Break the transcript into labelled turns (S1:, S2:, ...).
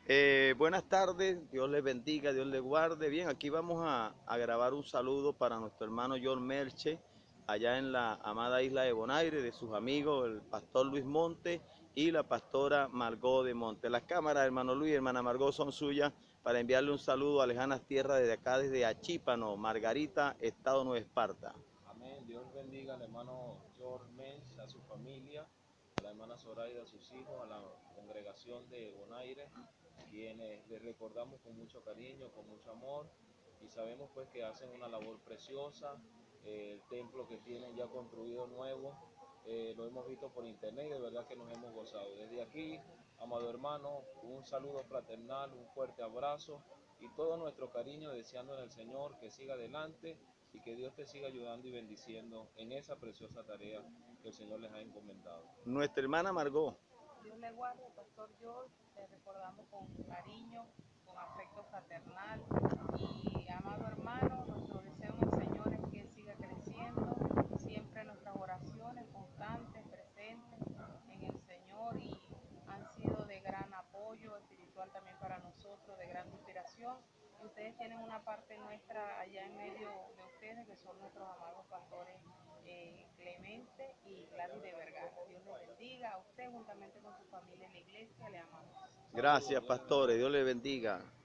S1: Buenas tardes, Dios les bendiga, Dios les guarde. Bien, aquí vamos a grabar un saludo para nuestro hermano John Merche, allá en la amada isla de Bonaire, de sus amigos, el pastor Luis Monte y la pastora Margot de Monte. Las cámaras, hermano Luis y hermana Margot, son suyas para enviarle un saludo a lejanas tierras desde acá, desde Achípano, Margarita, Estado Nueva Esparta.
S2: Amén. Dios bendiga al hermano George Mensch, a su familia, a la hermana Zoraida, a sus hijos, a la congregación de Bonaire, quienes les recordamos con mucho cariño, con mucho amor, y sabemos pues que hacen una labor preciosa. El templo que tienen ya construido nuevo, lo hemos visto por internet y de verdad que nos hemos gozado. Desde aquí, amado hermano, un saludo fraternal, un fuerte abrazo y todo nuestro cariño deseando en el Señor que siga adelante y que Dios te siga ayudando y bendiciendo en esa preciosa tarea que el Señor les ha encomendado.
S1: Nuestra hermana Margot.
S3: Dios le guarde, Pastor George, le recordamos con cariño, con afecto fraternal y amado hermano, nuestro deseo en el Señor es que siga creciendo, siempre nuestras oraciones constantes, presentes en el Señor y han sido de gran apoyo espiritual también para nosotros, de gran inspiración. Y ustedes tienen una parte nuestra allá en medio de ustedes, que son nuestros amados pastores Clemente y Gladys de Vergara. Dios les bendiga a usted juntamente con su familia en la iglesia, le amamos.
S2: Saludos,
S1: Gracias,
S2: Dios les
S1: pastores,
S2: bendiga.
S1: Dios les bendiga.